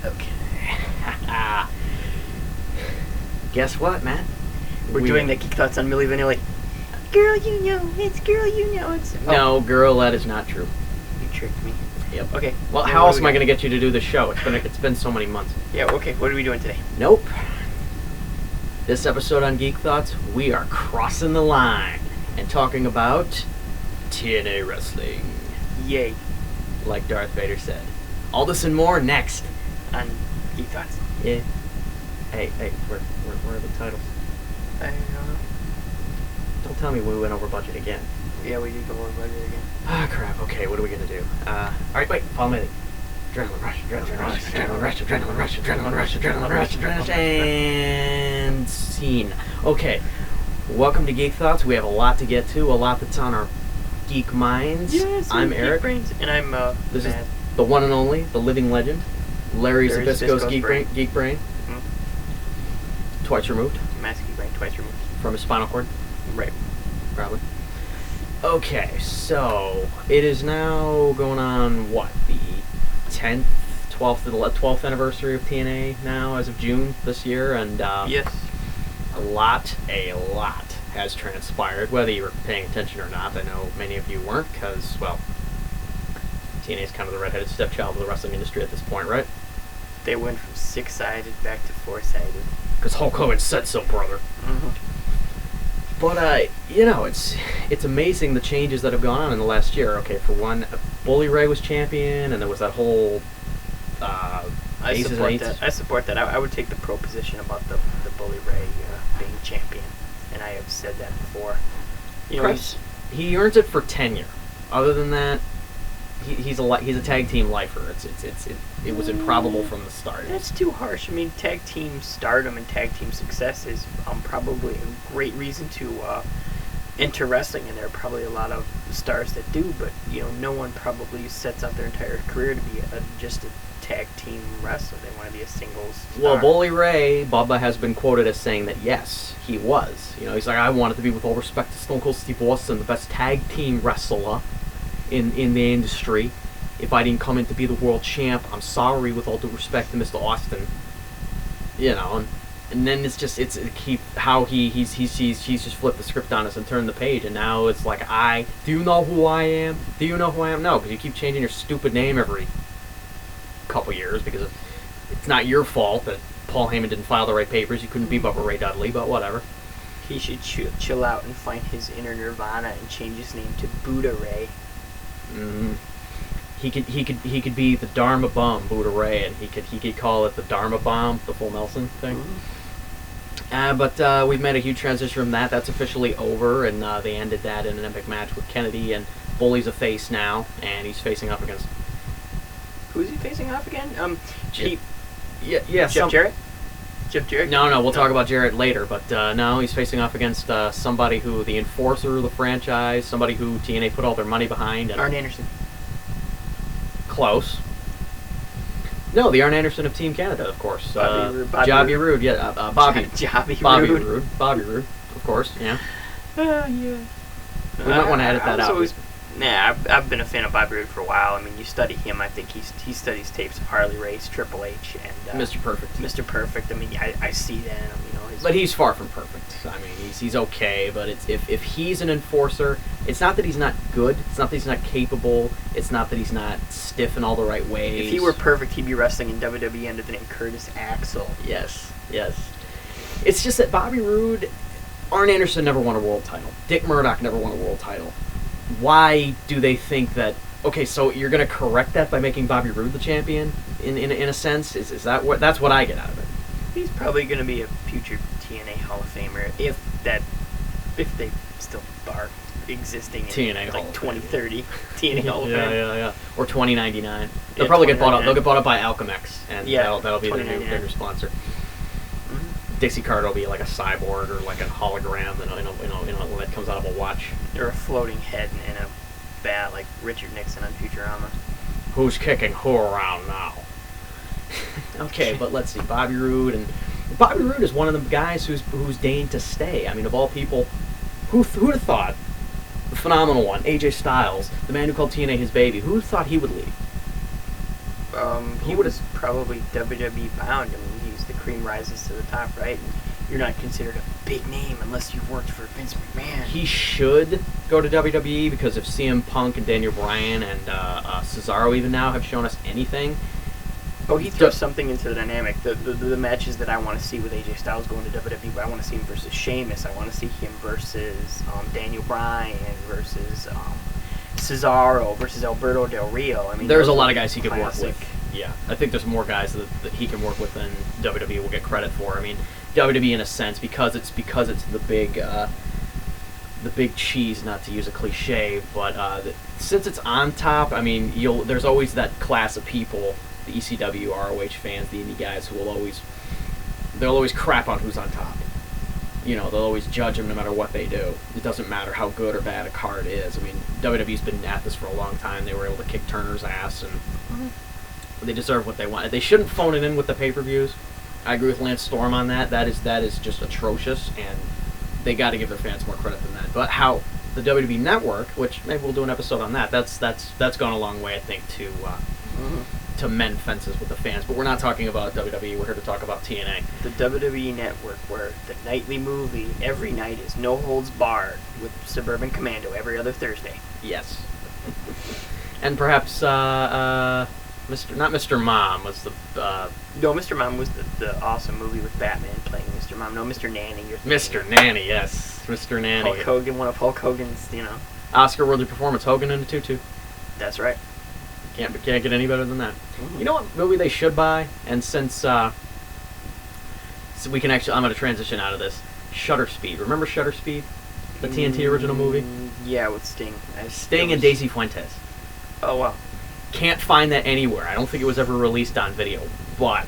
Okay. Guess what, man? We're doing the Geek Thoughts on Milli Vanilli. Girl, you know. It's girl, you know. It's No, girl, that is not true. You tricked me. Yep. Okay. Well, how else am I going to get you to do the show? It's been so many months. Yeah. Okay. What are we doing today? Nope. This episode on Geek Thoughts, we are crossing the line and talking about TNA wrestling. Yay. Like Darth Vader said. All this and more next on Geek Thoughts. Yeah. Hey, where are the titles? I don't know. Don't tell me we went over budget again. Yeah, we did go over budget again. Ah, crap. Okay, what are we gonna do? Alright, wait, follow me. Adrenaline rush, adrenaline rush, adrenaline rush, adrenaline rush, adrenaline rush, adrenaline rush, adrenaline rush, and scene. Okay, welcome to Geek Thoughts. We have a lot to get to, a lot that's on our geek minds. Yes, I'm Eric. Brains, and I'm This Matt. is the one and only, the living legend, Larry Zabisco's Geek Brain. Mm-hmm. Twice removed. Matt's Geek Brain, twice removed. From his spinal cord. Right. Probably. Okay, so it is now going on what, the 10th, 12th anniversary of TNA now as of June this year, and yes, a lot has transpired, whether you were paying attention or not. I know many of you weren't, because, well, TNA is kind of the redheaded stepchild of the wrestling industry at this point, right? They went from 6-sided back to 4-sided. Because Hulk Hogan said so, brother. Mm-hmm. But, it's amazing the changes that have gone on in the last year. Okay, for one, Bully Ray was champion, and there was that whole I support that. I would take the pro position about the Bully Ray being champion, and I have said that before. You know, he earns it for tenure. Other than that, he's a tag team lifer. It was improbable from the start. That's too harsh. I mean, tag team stardom and tag team success is probably a great reason to enter wrestling, and there are probably a lot of stars that do. But no one probably sets out their entire career to be just a tag team wrestler. They want to be a singles star. Well, Bully Ray, Bubba has been quoted as saying that yes, he was. He's like, I wanted to be, with all respect to Stone Cold Steve Austin, the best tag team wrestler in the industry. If I didn't come in to be the world champ, I'm sorry, with all due respect to Mr. Austin. And then he's just flipped the script on us and turned the page, and now it's like, do you know who I am? Do you know who I am? No, because you keep changing your stupid name every couple years, because it's not your fault that Paul Heyman didn't file the right papers. You couldn't be Bubba Ray Dudley, but whatever. He should chill out and find his inner nirvana and change his name to Buddha Ray. Mm-hmm. He could be the Dharma Bomb, Buddha Ray, and he could call it the Dharma Bomb, the Full Nelson thing. Mm-hmm. But we've made a huge transition from that. That's officially over, and they ended that in an epic match with Kennedy, and Bully's a face now, and he's facing off against... Who's he facing off again? Jeff Jarrett? Jeff Jarrett? No, we'll talk about Jarrett later, but no, he's facing off against somebody who, the enforcer of the franchise, somebody who TNA put all their money behind. And Arn Anderson. Close. No, the Arn Anderson of Team Canada, of course. Bobby Roode, yeah. Bobby Roode. Bobby Roode, of course, yeah. Yeah. We might want to edit that out. I've been a fan of Bobby Roode for a while. I mean, you study him. I think he studies tapes of Harley Race, Triple H, and Mr. Perfect. Mr. Perfect. I mean, I see that. But he's far from perfect. I mean, he's okay. But if he's an enforcer, it's not that he's not good. It's not that he's not capable. It's not that he's not stiff in all the right ways. If he were perfect, he'd be wrestling in WWE under the name Curtis Axel. Yes. It's just that Bobby Roode, Arn Anderson never won a world title. Dick Murdoch never won a world title. Why do they think that? Okay, so you're going to correct that by making Bobby Roode the champion, in a sense? Is that what? That's what I get out of it. He's probably going to be a future TNA Hall of Famer if they still are existing in TNA Hall like 2030 TNA Hall of Fame. Yeah. Or 2099. They'll probably get bought up. They'll get bought up by Alchemex, and that'll be their new sponsor. Mm-hmm. Dixie Carter will be like a cyborg or like a hologram, that comes out of a watch. Or a floating head in a bat like Richard Nixon on Futurama. Who's kicking who around now? Okay, but let's see. Bobby Roode is one of the guys who's deigned to stay. I mean, of all people, who'd have thought? The phenomenal one, AJ Styles, the man who called TNA his baby. Who thought he would leave? He was probably WWE bound. I mean, he's the cream rises to the top, right? And you're not considered a big name unless you've worked for Vince McMahon. He should go to WWE because if CM Punk and Daniel Bryan and Cesaro even now have shown us anything. Oh, he throws something into the dynamic. The matches that I want to see with AJ Styles going to WWE, I want to see him versus Sheamus. I want to see him versus Daniel Bryan versus Cesaro versus Alberto Del Rio. I mean, there's a lot of guys he could classic. work with. Yeah, I think there's more guys that he can work with than WWE will get credit for. I mean, WWE in a sense because it's the big cheese, not to use a cliche, but since it's on top, I mean, there's always that class of people, the ECW, ROH fans, the indie guys who they'll always crap on who's on top. You know, they'll always judge them no matter what they do. It doesn't matter how good or bad a card is. I mean, WWE's been at this for a long time. They were able to kick Turner's ass, and they deserve what they want. They shouldn't phone it in with the pay-per-views. I agree with Lance Storm on that. That is just atrocious, and they got to give their fans more credit than that. But how the WWE Network, which maybe we'll do an episode on that, that's gone a long way, I think, to mend fences with the fans. But we're not talking about WWE. We're here to talk about TNA. The WWE Network, where the nightly movie every night is No Holds Barred with Suburban Commando every other Thursday. Yes. And perhaps not Mr. Mom was the No, Mr. Mom was the awesome movie with Batman playing Mr. Mom. No, Mr. Nanny. Mr. Nanny, yes. Mr. Nanny. Hulk Hogan, one of Hulk Hogan's, Oscar-worthy performance, Hogan in the tutu. That's right. Can't get any better than that. Mm-hmm. You know what movie they should buy? And since so we can actually, I'm going to transition out of this. Shutter Speed. Remember Shutter Speed? The TNT original movie? Yeah, with Sting. Sting and Daisy Fuentes. Oh, wow. Can't find that anywhere. I don't think it was ever released on video. But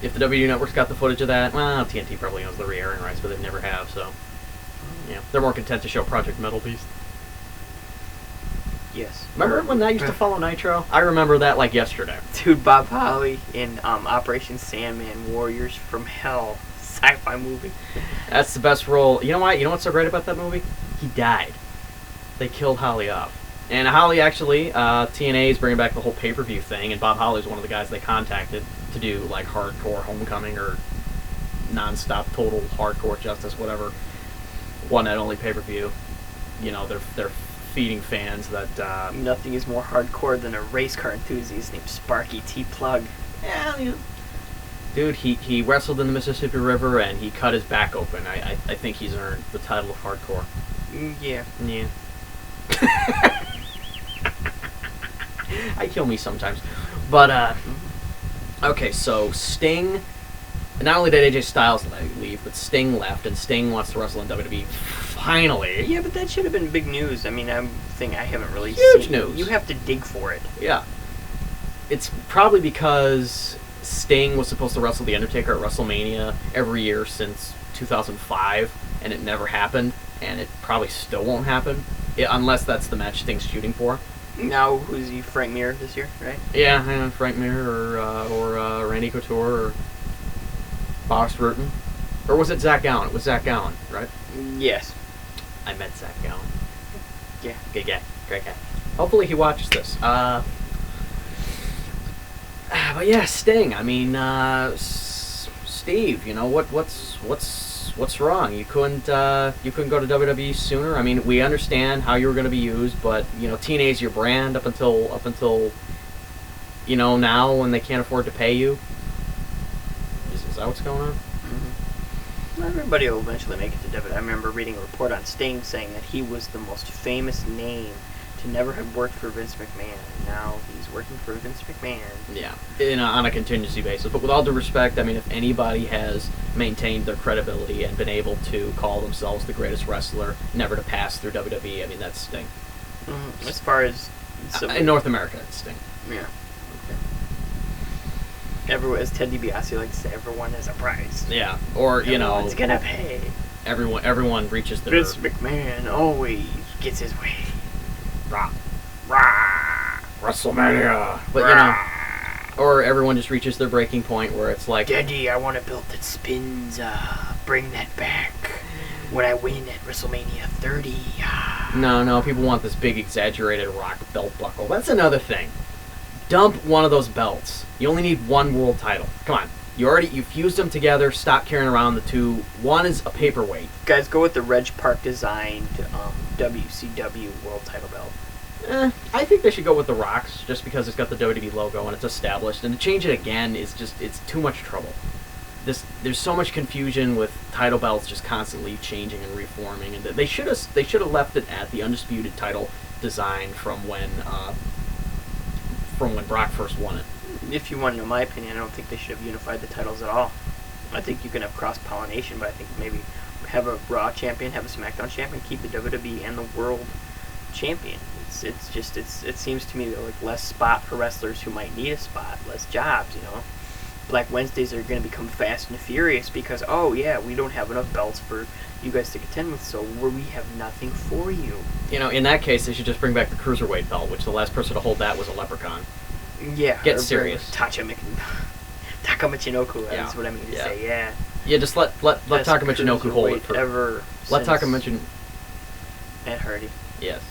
if the WWE Network's got the footage of that, well, TNT probably owns the re-airing rights, but they never have, so yeah. They're more content to show Project Metal Beast. Yes. Remember when that used to follow Nitro? I remember that like yesterday. Dude, Bob Holly in Operation Sandman, Warriors from Hell, sci-fi movie. That's the best role. You know why? You know what's so great about that movie? He died. They killed Holly off. And Holly actually, TNA is bringing back the whole pay-per-view thing, and Bob Holly's one of the guys they contacted to do like hardcore Homecoming or non-stop total hardcore justice, whatever. One night only pay-per-view. You know, they're feeding fans that nothing is more hardcore than a race car enthusiast named Sparky T. Plug. Yeah, dude, he wrestled in the Mississippi River and he cut his back open. I think he's earned the title of hardcore. Yeah. Yeah. I kill me sometimes. But okay, so Sting. Not only did AJ Styles leave, but Sting left, and Sting wants to wrestle in WWE. Finally. Yeah, but that should have been big news. I mean, I haven't really Huge seen news. You have to dig for it. Yeah. It's probably because Sting was supposed to wrestle The Undertaker at WrestleMania every year since 2005, and it never happened, and it probably still won't happen, unless that's the match Sting's shooting for. Now, who's he? Frank Mir this year, right? Yeah, Frank Mir or Randy Couture or Boss Rutten. Or was it Zach Gallen? It was Zach Gallen, right? Yes. I met Zach Gallen. Yeah. Good guy. Great guy. Hopefully he watches this. But yeah, Sting. I mean, Steve, you know, what's wrong? You couldn't go to WWE sooner? I mean, we understand how you were going to be used, but, you know, TNA's your brand up until you know, now when they can't afford to pay you. Is that what's going on? Mm-hmm. Well, everybody will eventually make it to WWE. I remember reading a report on Sting saying that he was the most famous name to never have worked for Vince McMahon. Now he's working for Vince McMahon. Yeah, on a contingency basis. But with all due respect, I mean, if anybody has maintained their credibility and been able to call themselves the greatest wrestler never to pass through WWE, I mean, that's Sting. Mm-hmm. As far as... in North America, it's Sting. Yeah. Everyone, as Ted DiBiase likes to say, everyone has a price. Yeah, or, you know... Everyone's gonna pay. Everyone reaches their... Vince McMahon always gets his way. Rah. Rah. WrestleMania. But, you know... Or everyone just reaches their breaking point where it's like... Daddy, I want a belt that spins. Bring that back. When I win at WrestleMania 30. No, people want this big exaggerated rock belt buckle. That's another thing. Dump one of those belts. You only need one world title. Come on. You fused them together. Stop carrying around the two. One is a paperweight. Guys, go with the Reg Park designed WCW world title belt. I think they should go with the Rock's just because it's got the WWE logo and it's established. And to change it again is it's too much trouble. There's so much confusion with title belts just constantly changing and reforming, and they should have left it at the undisputed title design from when Brock first won it. If you want to know my opinion, I don't think they should have unified the titles at all. I think you can have cross-pollination, but I think maybe have a Raw champion, have a SmackDown champion, keep the WWE and the World champion. It seems to me like less spot for wrestlers who might need a spot, less jobs, you know. Black Wednesdays are going to become fast and furious because, oh yeah, we don't have enough belts for you guys to contend with, so we have nothing for you. You know, in that case, they should just bring back the Cruiserweight belt, which the last person to hold that was a Leprechaun. Yeah. Get serious. Taka Michinoku, that's what I mean to say, yeah. Yeah, just let Taka Michinoku hold it for... Let Taka Michinoku... Ed Hardy. Yes.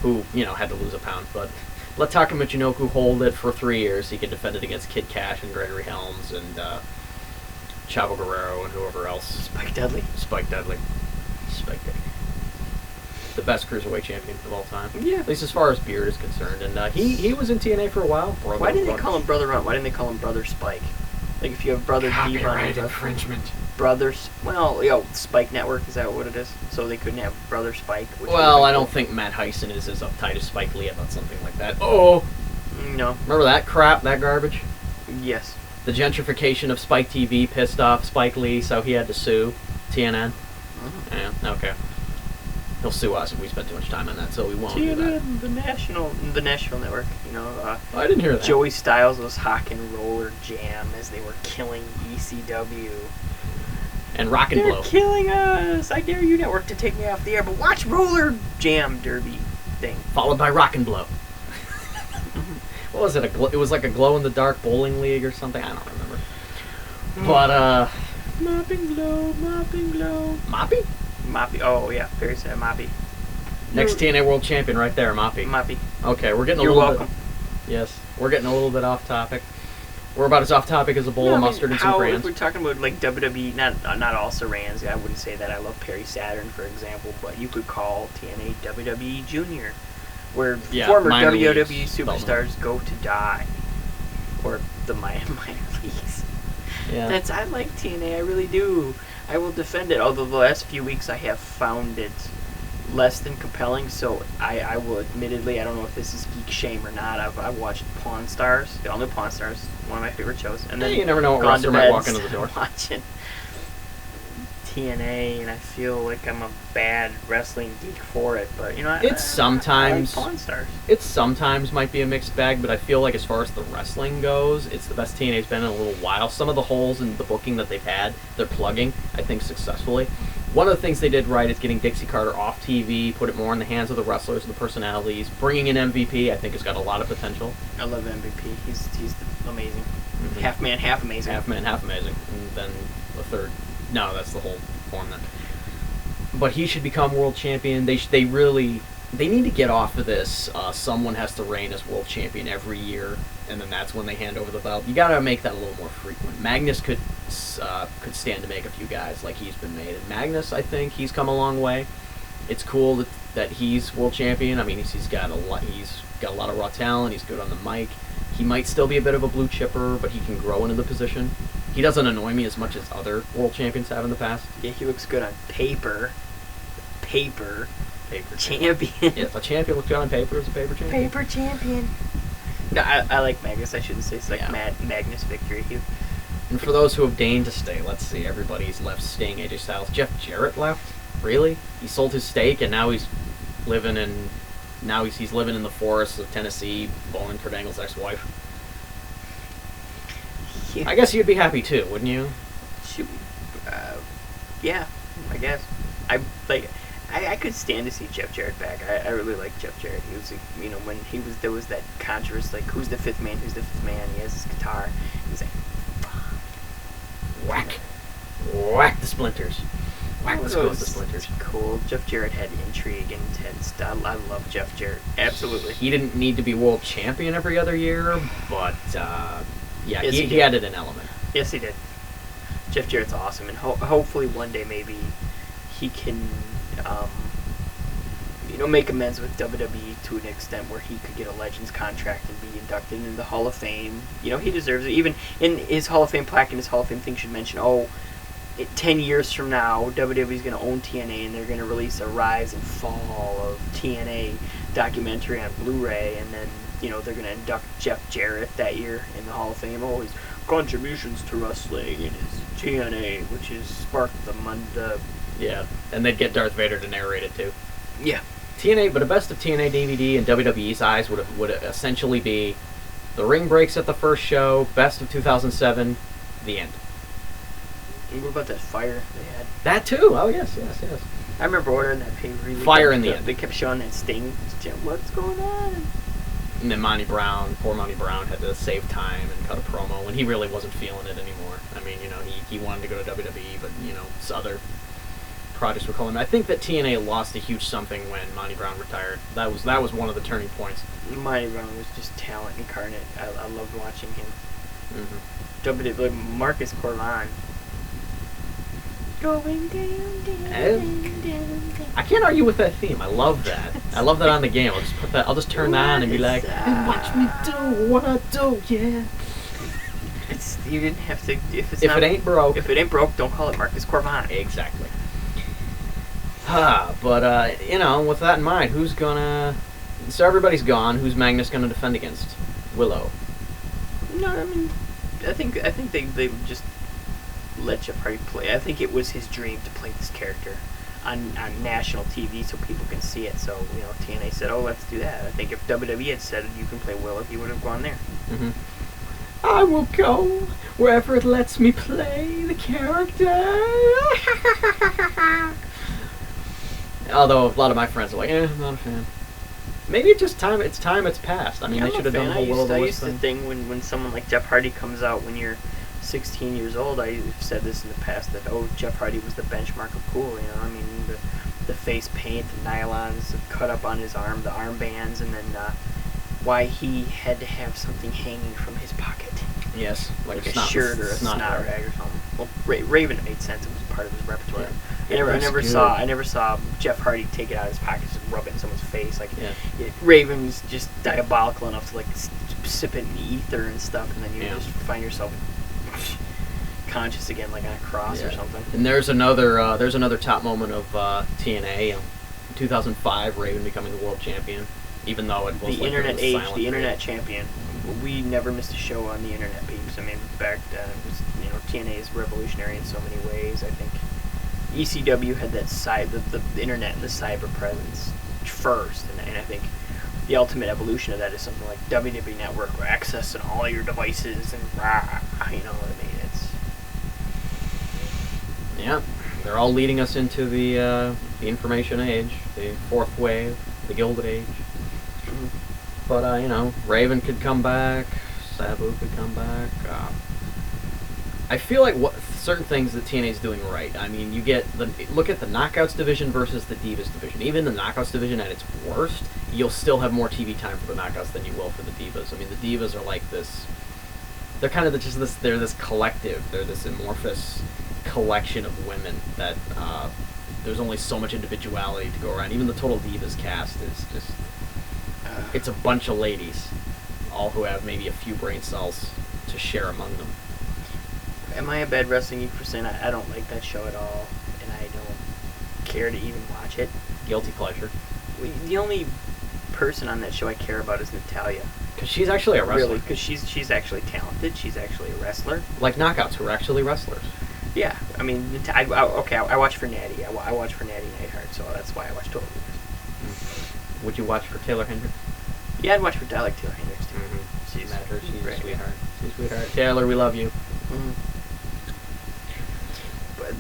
Who, had to lose a pound, but... Let Taka Michinoku hold it for 3 years. He can defend it against Kid Cash and Gregory Helms and Chavo Guerrero and whoever else. Spike Dudley. The best Cruiserweight champion of all time. Yeah. At least as far as beard is concerned. And he was in TNA for a while. Why didn't they call him Brother Run? Why didn't they call him Brother Spike? Like if you have Brother D-Von... Copyright infringement. Spike Network, is that what it is? So they couldn't have Brother Spike? Well, I don't think Matt Hyson is as uptight as Spike Lee about something like that. Oh! No. Remember that crap, that garbage? Yes. The gentrification of Spike TV pissed off Spike Lee, so he had to sue TNN. Mm-hmm. Yeah, okay. He'll sue us if we spend too much time on that, so we won't do that. The National Network, I didn't hear that. Joey Styles was hawking Roller Jam as they were killing ECW. And Rock and Blow. They're killing us! I dare you, network, to take me off the air, but watch Roller Jam Derby thing. Followed by Rock and Blow. What was it? It was like a glow-in-the-dark bowling league or something? I don't remember. But, Mopping Blow. Moppy? Moppy. Oh, yeah. Very sad. Moppy. Next TNA World Champion right there, Moppy. Moppy. Okay, we're getting You're welcome. Yes, we're getting a little bit off topic. We're about as off topic as a bowl of mustard and some crayons. If we're talking about like WWE, not all Sarans. I wouldn't say that. I love Perry Saturn, for example, but you could call TNA WWE Junior, where former WWE superstars go to die, or the minor leagues. Yeah. I like TNA. I really do. I will defend it. Although the last few weeks I have found it less than compelling, so I will admittedly, I don't know if this is geek shame or not. I've watched Pawn Stars, the all-new Pawn Stars, one of my favorite shows, and then you never know what wrestler might walk into the door. Watching TNA, and I feel like I'm a bad wrestling geek for it, but I like Pawn Stars. It sometimes might be a mixed bag, but I feel like as far as the wrestling goes, it's the best TNA's been in a little while. Some of the holes in the booking that they've had, they're plugging, I think, successfully. One of the things they did right is getting Dixie Carter off TV, put it more in the hands of the wrestlers and the personalities. Bringing in MVP, I think, has got a lot of potential. I love MVP. He's amazing. Mm-hmm. Half man, half amazing. Half man, half amazing. And then the third. No, that's the whole form then. But he should become world champion. They need to get off of this. Someone has to reign as world champion every year, and then that's when they hand over the belt. You got to make that a little more frequent. Magnus could stand to make a few guys like he's been made. And Magnus, I think he's come a long way. It's cool that he's world champion. I mean, he's got a lot of raw talent. He's good on the mic. He might still be a bit of a blue chipper, but he can grow into the position. He doesn't annoy me as much as other world champions have in the past. Yeah, he looks good on paper. Paper champion. Yeah, if a champion looks good on paper, is a paper champion. Paper champion. No, I like Magnus. I shouldn't say it's like Magnus Victory. And for those who have deigned to stay, let's see, everybody's left staying AJ Styles. Jeff Jarrett left? Really? He sold his stake and now he's living in the forests of Tennessee, boning Kurt Angle's ex-wife. Yeah. I guess you'd be happy too, wouldn't you? Yeah, I guess. I could stand to see Jeff Jarrett back. I really like Jeff Jarrett. He was, when there was that controversy, like, who's the fifth man? He has his guitar. He's like, whack the splinters. Whack the skull with the splinters. Cool. Jeff Jarrett had intrigue and intense. I love Jeff Jarrett. Absolutely. He didn't need to be world champion every other year, but yeah, Yes, he added an element. Yes, he did. Jeff Jarrett's awesome, and hopefully one day maybe he can, make amends with WWE to an extent where he could get a Legends contract and be inducted into the Hall of Fame. He deserves it. Even in his Hall of Fame plaque and his Hall of Fame thing should mention, 10 years from now, WWE's going to own TNA, and they're going to release a rise and fall of TNA documentary on Blu-ray, and then, they're going to induct Jeff Jarrett that year in the Hall of Fame. His contributions to wrestling and his TNA, which has sparked the Yeah, and they'd get Darth Vader to narrate it, too. Yeah. TNA, but a best of TNA DVD in WWE's eyes would essentially be the ring breaks at the first show, best of 2007, the end. And what about that fire they had? That too. Oh yes. I remember ordering that pay-per-view. Fire in the end. They kept showing that Sting. What's going on? And then poor Monty Brown, had to save time and cut a promo when he really wasn't feeling it anymore. I mean, he wanted to go to WWE, but other projects were calling him. I think that TNA lost a huge something when Monty Brown retired. That was one of the turning points. Monty Brown was just talent incarnate. I loved watching him. Mm-hmm. WWE, Marcus Corvan. Going down. I can't argue with that theme. I love that. I love that on the game. I'll just turn that on and be like, and watch me do what I do, yeah. You didn't have to. If it ain't broke. If it ain't broke, don't call it Marcus Corvan. Exactly. But with that in mind, who's gonna? So everybody's gone. Who's Magnus gonna defend against? Willow. No, I mean, I think they just let Jeff Hardy play. I think it was his dream to play this character on national TV so people can see it. So TNA said, let's do that. I think if WWE had said you can play Willow, he would have gone there. Mm-hmm. I will go wherever it lets me play the character. Although a lot of my friends are like, I'm not a fan. Maybe it's time it's passed. I mean, they should have done the whole Will of the Wisp thing. I used to think when someone like Jeff Hardy comes out when you're 16 years old, I've said this in the past, that, Jeff Hardy was the benchmark of cool, I mean, the face paint, the nylons cut up on his arm, the armbands, and then why he had to have something hanging from his pocket. Yes, like a shirt or a snot rag or something. Well, Raven, it made sense. It was part of his repertoire. Yeah. I never saw Jeff Hardy take it out of his pocket and rub it in someone's face. Raven was just diabolical enough to sip it in the ether and stuff, and then you just find yourself conscious again, like on a cross or something. And there's another top moment of TNA in 2005, Raven becoming the world champion, even though it was the internet age, the internet champion. We never missed a show on the internet, peeps. I mean, back then it was, TNA is revolutionary in so many ways. I think ECW had that the internet and the cyber presence first, and I think the ultimate evolution of that is something like WWE Network, where access on all your devices and what I mean. Yeah, they're all leading us into the information age, the fourth wave, the Gilded Age. Mm-hmm. But Raven could come back, Sabu could come back. I feel like certain things that TNA's doing right. I mean, look at the Knockouts division versus the Divas division. Even the Knockouts division at its worst, you'll still have more TV time for the Knockouts than you will for the Divas. I mean, the Divas are like this. They're kind of just this. They're this collective. They're this amorphous collection of women that there's only so much individuality to go around. Even the Total Divas cast is just. It's a bunch of ladies, all who have maybe a few brain cells to share among them. Am I a bad wrestling geek for saying I don't like that show at all, and I don't care to even watch it? Guilty pleasure. The only person on that show I care about is Natalya. Because she's actually a wrestler. Really, because she's actually talented. She's actually a wrestler. Like Knockouts, who are actually wrestlers. Yeah, I mean, I watch for Natty. I watch for Natty Neidhart, so that's why I watch Total Divas. Would you watch for Taylor Hendricks? Yeah, I'd watch for Taylor Hendricks too. Mm-hmm. She's a sweetheart. She's a sweetheart. Taylor, we love you. Mm-hmm. But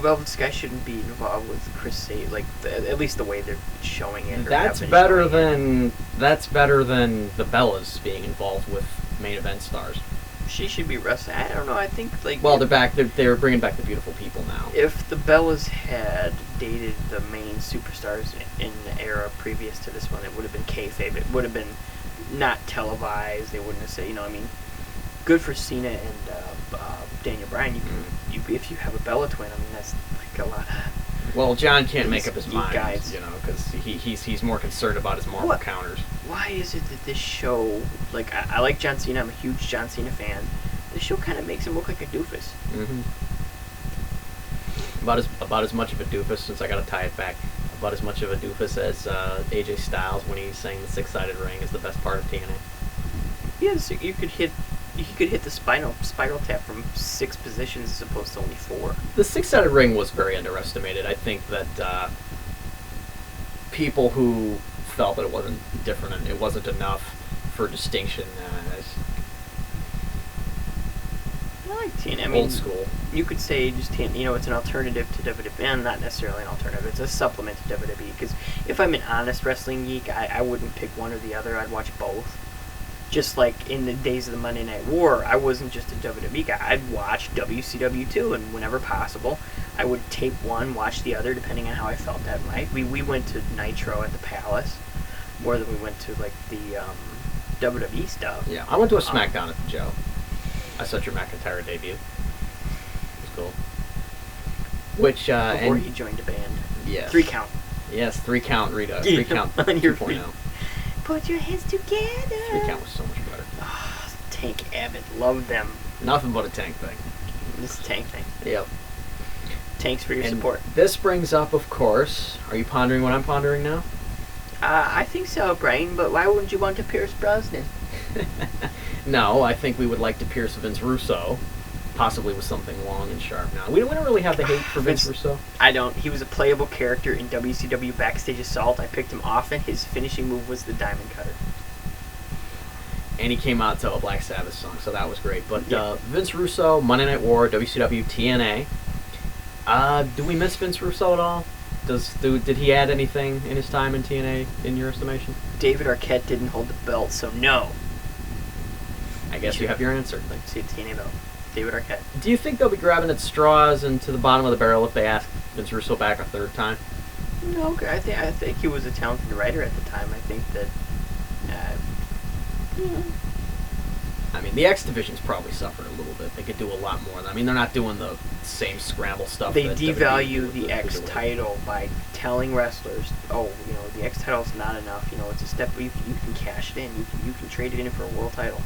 Velvet Sky shouldn't be involved with Chris Sabin, at least the way they're showing it. That's better than the Bellas being involved with main event stars. She should be wrestling. I don't know. I think like. Well, they're back. They're bringing back the beautiful people now. If the Bellas had dated the main superstars in the era previous to this one, it would have been kayfabe. It would have been not televised. They wouldn't have said, good for Cena and Daniel Bryan. If you have a Bella twin, I mean that's like a lot of. Well, John can't make up his mind, guys. because he's more concerned about his Marvel counters. Why is it that this show, like, I like John Cena, I'm a huge John Cena fan. This show kind of makes him look like a doofus. Mm-hmm. About as much of a doofus, since I got to tie it back, about as much of a doofus as AJ Styles when he's saying the six-sided ring is the best part of TNA. Yes, you could hit the spiral tap from 6 positions as opposed to only 4. The six-sided ring was very underestimated. I think that people who felt that it wasn't different and it wasn't enough for distinction. I like TNA. I mean, old school. You could say just TNA, it's an alternative to WWE, and not necessarily an alternative. It's a supplement to WWE. Because if I'm an honest wrestling geek, I wouldn't pick one or the other. I'd watch both. Just like in the days of the Monday Night War, I wasn't just a WWE guy. I'd watch WCW too, and whenever possible, I would tape one, watch the other, depending on how I felt that night. We went to Nitro at the Palace more than we went to like the WWE stuff. Yeah, I went to a SmackDown at the Joe. I saw your McIntyre debut. It was cool. Which before he joined a band. Yes. 3 count. Yes, 3 count Rita. 3 count on your 2.0. feet. Put your hands together. 3 count was so much better. Oh, Tank Abbott, love them. Nothing but a Tank thing. This Tank thing. Yep. Thanks for your support. This brings up, of course. Are you pondering what I'm pondering now? I think so, Brian. But why wouldn't you want to Pierce Brosnan? No, I think we would like to pierce Vince Russo, possibly with something long and sharp. Now we don't really have the hate for Vince Russo. I don't. He was a playable character in WCW Backstage Assault. I picked him often. His finishing move was the Diamond Cutter. And he came out to a Black Sabbath song, so that was great. But Vince Russo, Monday Night War, WCW, TNA. Do we miss Vince Russo at all? Did he add anything in his time in TNA, in your estimation? David Arquette didn't hold the belt, so no. I guess you have your answer. See a TNA belt. David Arquette. Do you think they'll be grabbing at straws and to the bottom of the barrel if they ask Vince Russo back a third time? No, okay. I think he was a talented writer at the time. I think that. I mean, the X Division's probably suffered a little bit. They could do a lot more. I mean, they're not doing the same scramble stuff. They devalue the X title by telling wrestlers, the X title's not enough. It's a step where you can cash it in. You can trade it in for a world title.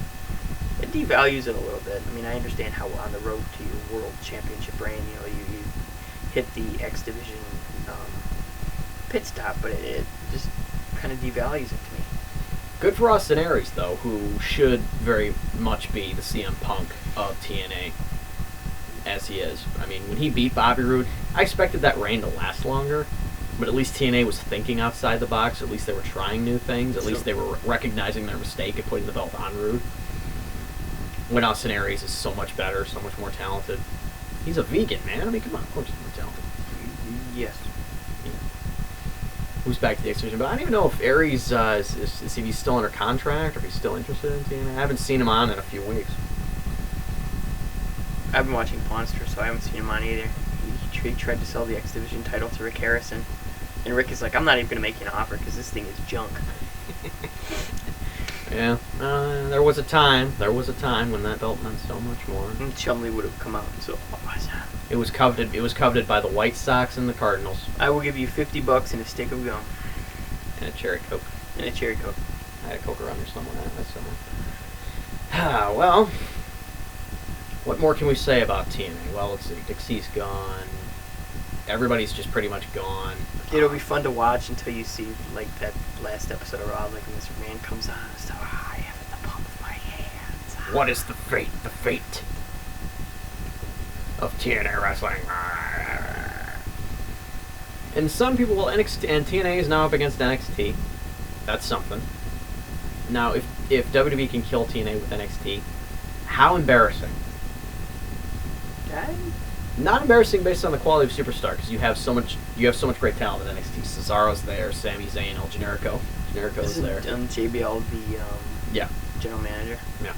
It devalues it a little bit. I mean, I understand how on the road to your world championship reign, you hit the X Division pit stop, but it just kind of devalues it to me. Good for Austin Aries, though, who should very much be the CM Punk of TNA, as he is. I mean, when he beat Bobby Roode, I expected that reign to last longer, but at least TNA was thinking outside the box. At least they were trying new things. At least they were recognizing their mistake and putting the belt on Roode. When Austin Aries is so much better, so much more talented. He's a vegan, man. I mean, come on, of course he's more talented. Yes. Who's back to the X Division? But I don't even know if Aries is if he's still under contract or if he's still interested in TNA. I haven't seen him on in a few weeks. I've been watching Monster, so I haven't seen him on either. He tried to sell the X Division title to Rick Harrison, and Rick is like, "I'm not even going to make you an offer because this thing is junk." Yeah, there was a time when that belt meant so much more. And Chumley would have come out and so It was coveted by the White Sox and the Cardinals. I will give you $50 and a stick of gum. And a cherry Coke. And a cherry Coke. I had a Coke around here somewhere. Well, what more can we say about TNA? Well, let's see. Dixie's gone. Everybody's just pretty much gone. It'll be fun to watch until you see like that last episode of Raw, like when this man comes on and stuff. I have it in the palm of my hands. What is the fate of TNA wrestling? And some people, NXT and TNA is now up against NXT. That's something. Now, if WWE can kill TNA with NXT, how embarrassing? Not embarrassing based on the quality of superstar, because you have so much great talent in NXT. Cesaro's there, Sami Zayn, El Generico. Generico's there. JBL, the general manager. Yeah.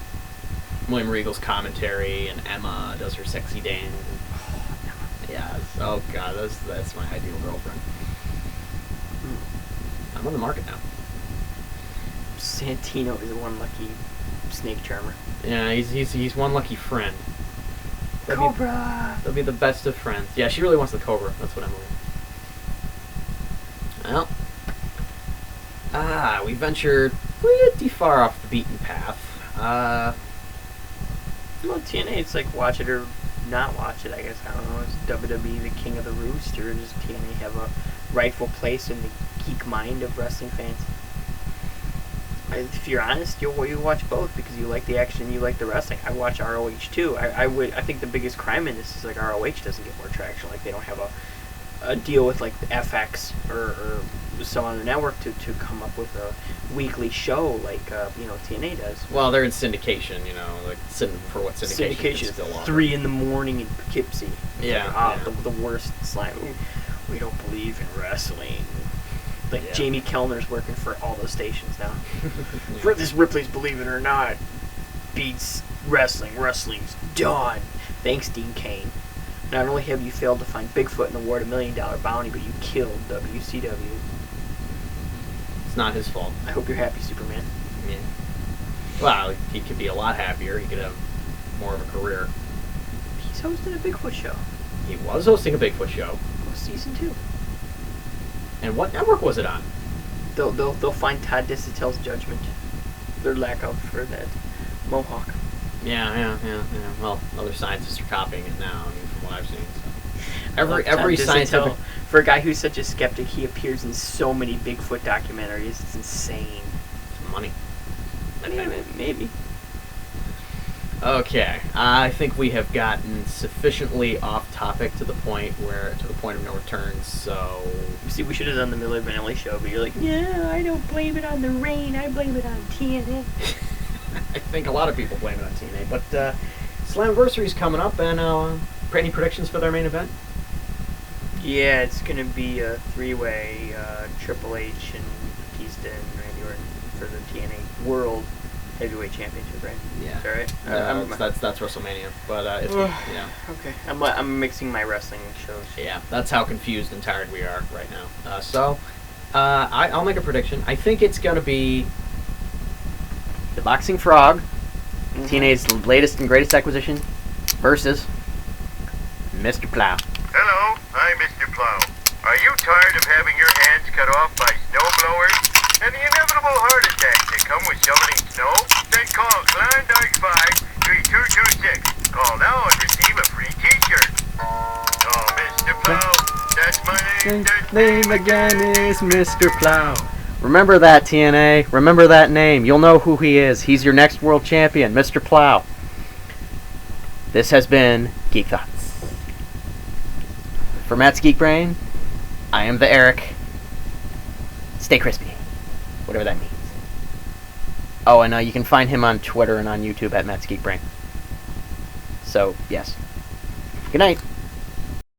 William Regal's commentary, and Emma does her sexy dance. Yeah. Oh God, that's my ideal girlfriend. I'm on the market now. Santino is one lucky snake charmer. Yeah, he's one lucky friend. Cobra! They'll be the best of friends. Yeah, she really wants the Cobra. That's what Well, we ventured pretty far off the beaten path. Well, TNA, it's like watch it or not watch it, I guess. I don't know. Is WWE the king of the roost, or does TNA have a rightful place in the geek mind of wrestling fans? If you're honest, you watch both because you like the action, you like the wrestling. I watch ROH too. I think the biggest crime in this is like ROH doesn't get more traction. Like they don't have a deal with like the FX or some other network to come up with a weekly show like TNA does. Well, they're in syndication, like for what syndication is still on. 3 in the morning in Poughkeepsie. Yeah. The worst slime. We don't believe in wrestling. Like Jamie Kellner's working for all those stations now. For this Ripley's Believe It or Not beats wrestling. Wrestling's done. Thanks, Dean Cain. Not only have you failed to find Bigfoot and award $1 million bounty, but you killed WCW. It's not his fault. I hope you're happy, Superman. Yeah. Well, he could be a lot happier. He could have more of a career. He's hosting a Bigfoot show. He was hosting a Bigfoot show. Season 2. And what network was it on? They'll find Todd Disatel's judgment. Their lack of for that mohawk. Yeah. Well, other scientists are copying it now. I mean, from what I've seen. So. Every scientific. For a guy who's such a skeptic, he appears in so many Bigfoot documentaries. It's insane. It's money. Maybe. Okay, I think we have gotten sufficiently off topic to the point of no return. So, see, we should have done the Miller Vanilli show, but you're like, yeah, I don't blame it on the rain. I blame it on TNA. I think a lot of people blame it on TNA, but Slammiversary's coming up, and any predictions for their main event? Yeah, it's gonna be a 3-way Triple H and Batista and Randy Orton for the TNA World Heavyweight Championship, right? Yeah. Is that right? That's WrestleMania, but Okay, I'm mixing my wrestling shows. Yeah, that's how confused and tired we are right now. I'll make a prediction. I think it's gonna be the Boxing Frog, TNA's latest and greatest acquisition, versus Mr. Plow. Hello, I'm Mr. Plow. Are you tired of having your hands cut off by snowblowers and the inevitable heart attacks that come with shoveling snow? Then call Klondike 5-3226. Call now and receive a free t-shirt. Oh, Mr. Plow, that's my name. That name again is Mr. Plow. Remember that, TNA. Remember that name. You'll know who he is. He's your next world champion, Mr. Plow. This has been Geek Thoughts. For Matt's Geek Brain, I am the Eric. Stay crispy. Whatever that means. Oh, and you can find him on Twitter and on YouTube at Matt's Geek Brain. So, yes. Good night.